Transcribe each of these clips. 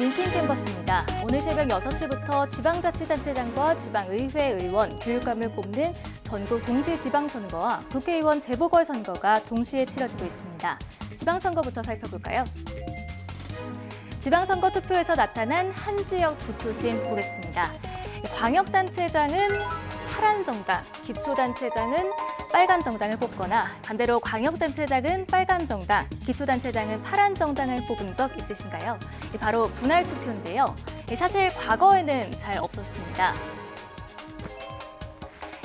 민심 캔버스입니다. 오늘 새벽 6시부터 지방자치단체장과 지방의회 의원, 교육감을 뽑는 전국 동시지방선거와 국회의원 재보궐선거가 동시에 치러지고 있습니다. 지방선거부터 살펴볼까요? 지방선거 투표에서 나타난 한 지역 두 표심 보겠습니다. 광역단체장은 파란 정당, 기초단체장은 빨간 정당을 뽑거나 반대로 광역단체장은 빨간 정당, 기초단체장은 파란 정당을 뽑은 적 있으신가요? 바로 분할 투표인데요. 사실 과거에는 잘 없었습니다.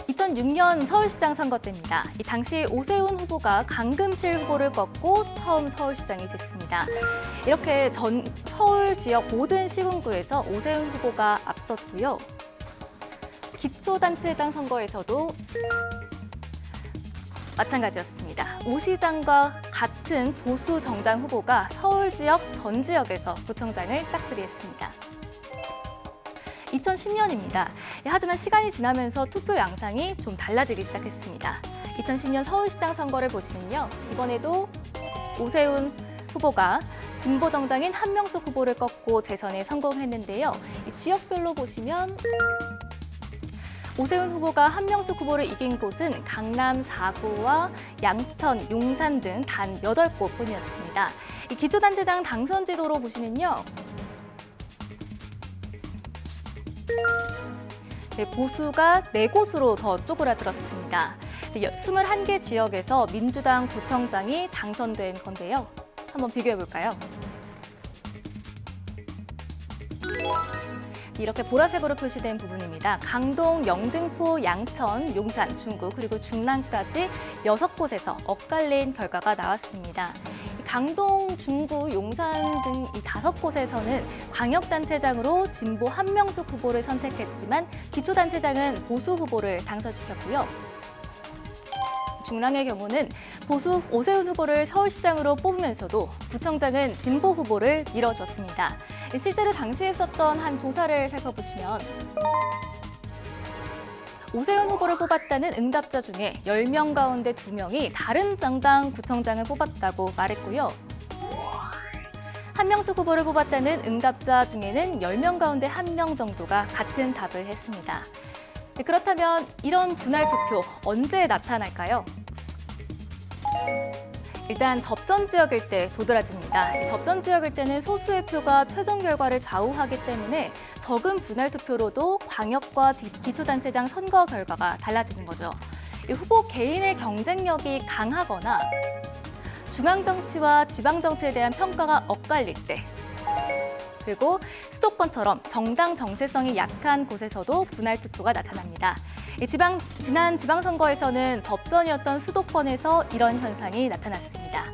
2006년 서울시장 선거 때입니다. 당시 오세훈 후보가 강금실 후보를 꺾고 처음 서울시장이 됐습니다. 이렇게 서울 지역 모든 시군구에서 오세훈 후보가 앞섰고요. 기초단체장 선거에서도 마찬가지였습니다. 오 시장과 같은 보수 정당 후보가 서울 지역 전 지역에서 구청장을 싹쓸이했습니다. 2010년입니다. 하지만 시간이 지나면서 투표 양상이 좀 달라지기 시작했습니다. 2010년 서울시장 선거를 보시면요. 이번에도 오세훈 후보가 진보 정당인 한명숙 후보를 꺾고 재선에 성공했는데요. 이 지역별로 보시면 오세훈 후보가 한명숙 후보를 이긴 곳은 강남 4구와 양천, 용산 등 단 8곳 뿐이었습니다. 이 기초단체장 당선 지도로 보시면요. 보수가 4곳으로 더 쪼그라들었습니다. 21개 지역에서 민주당 구청장이 당선된 건데요. 한번 비교해 볼까요? 이렇게 보라색으로 표시된 부분입니다. 강동, 영등포, 양천, 용산, 중구, 그리고 중랑까지 6곳에서 엇갈린 결과가 나왔습니다. 강동, 중구, 용산 등 이 5곳에서는 광역단체장으로 진보 한명숙 후보를 선택했지만 기초단체장은 보수 후보를 당선시켰고요. 중랑의 경우는 보수 오세훈 후보를 서울시장으로 뽑으면서도 구청장은 진보 후보를 밀어줬습니다. 실제로 당시에 썼던 한 조사를 살펴보시면 오세훈 후보를 뽑았다는 응답자 중에 10명 가운데 2명이 다른 정당 구청장을 뽑았다고 말했고요. 한명숙 후보를 뽑았다는 응답자 중에는 10명 가운데 1명 정도가 같은 답을 했습니다. 그렇다면 이런 분할 투표 언제 나타날까요? 일단 접전 지역일 때 도드라집니다. 접전 지역일 때는 소수의 표가 최종 결과를 좌우하기 때문에 적은 분할 투표로도 광역과 기초단체장 선거 결과가 달라지는 거죠. 후보 개인의 경쟁력이 강하거나 중앙정치와 지방정치에 대한 평가가 엇갈릴 때, 그리고 수도권처럼 정당 정체성이 약한 곳에서도 분할 투표가 나타납니다. 지난 지방선거에서는 접전이었던 수도권에서 이런 현상이 나타났습니다.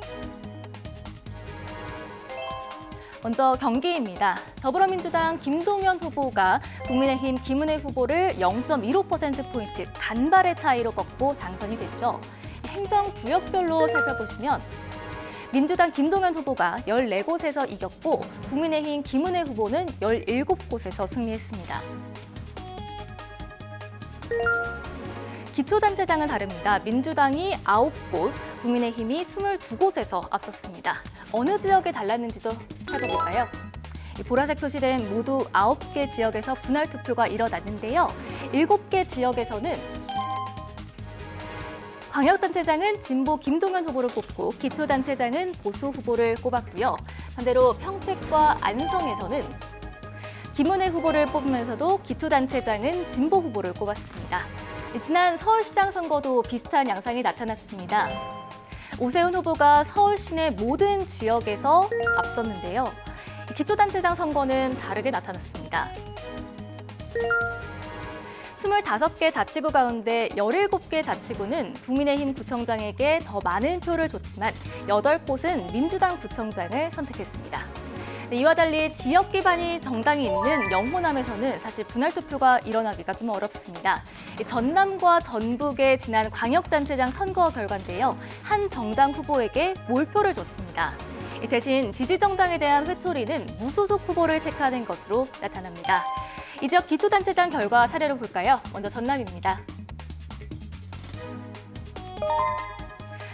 먼저 경기입니다. 더불어민주당 김동연 후보가 국민의힘 김은혜 후보를 0.15%포인트 간발의 차이로 꺾고 당선이 됐죠. 행정구역별로 살펴보시면 민주당 김동연 후보가 14곳에서 이겼고 국민의힘 김은혜 후보는 17곳에서 승리했습니다. 기초단체장은 다릅니다. 민주당이 9곳, 국민의힘이 22곳에서 앞섰습니다. 어느 지역에 달랐는지도 살펴볼까요? 보라색 표시된 모두 9개 지역에서 분할 투표가 일어났는데요. 7개 지역에서는 광역단체장은 진보 김동연 후보를 뽑고 기초단체장은 보수 후보를 꼽았고요. 반대로 평택과 안성에서는 김은혜 후보를 뽑으면서도 기초단체장은 진보 후보를 꼽았습니다. 지난 서울시장 선거도 비슷한 양상이 나타났습니다. 오세훈 후보가 서울 시내 모든 지역에서 앞섰는데요. 기초단체장 선거는 다르게 나타났습니다. 25개 자치구 가운데 17개 자치구는 국민의힘 구청장에게 더 많은 표를 줬지만 8곳은 민주당 구청장을 선택했습니다. 이와 달리 지역 기반이 정당이 있는 영호남에서는 사실 분할 투표가 일어나기가 좀 어렵습니다. 전남과 전북의 지난 광역단체장 선거 결과인데요. 한 정당 후보에게 몰표를 줬습니다. 대신 지지정당에 대한 회초리는 무소속 후보를 택하는 것으로 나타납니다. 이 지역 기초단체장 결과 차례로 볼까요? 먼저 전남입니다.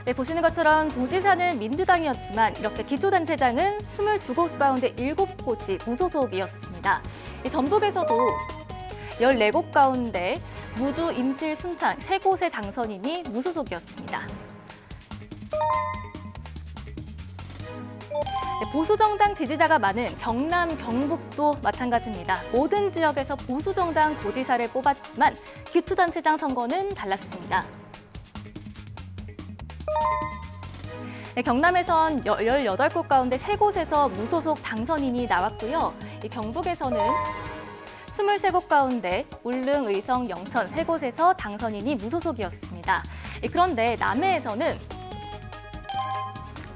네, 보시는 것처럼 도지사는 민주당이었지만 이렇게 기초단체장은 22곳 가운데 7곳이 무소속이었습니다. 전북에서도 14곳 가운데 무주, 임실, 순창 3곳의 당선인이 무소속이었습니다. 보수정당 지지자가 많은 경남, 경북도 마찬가지입니다. 모든 지역에서 보수정당 도지사를 뽑았지만 기초단체장 선거는 달랐습니다. 네, 경남에선 18곳 가운데 3곳에서 무소속 당선인이 나왔고요. 경북에서는 23곳 가운데 울릉, 의성, 영천 3곳에서 당선인이 무소속이었습니다. 그런데 남해에서는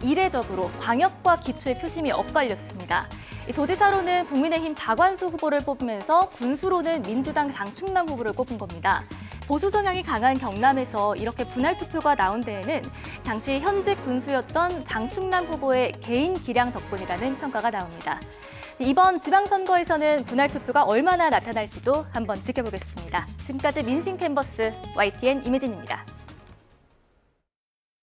이례적으로 광역과 기초의 표심이 엇갈렸습니다. 도지사로는 국민의힘 박완수 후보를 뽑으면서 군수로는 민주당 장충남 후보를 꼽은 겁니다. 보수 성향이 강한 경남에서 이렇게 분할 투표가 나온 데에는 당시 현직 군수였던 장충남 후보의 개인 기량 덕분이라는 평가가 나옵니다. 이번 지방선거에서는 분할 투표가 얼마나 나타날지도 한번 지켜보겠습니다. 지금까지 민심 캔버스 YTN 임혜진입니다.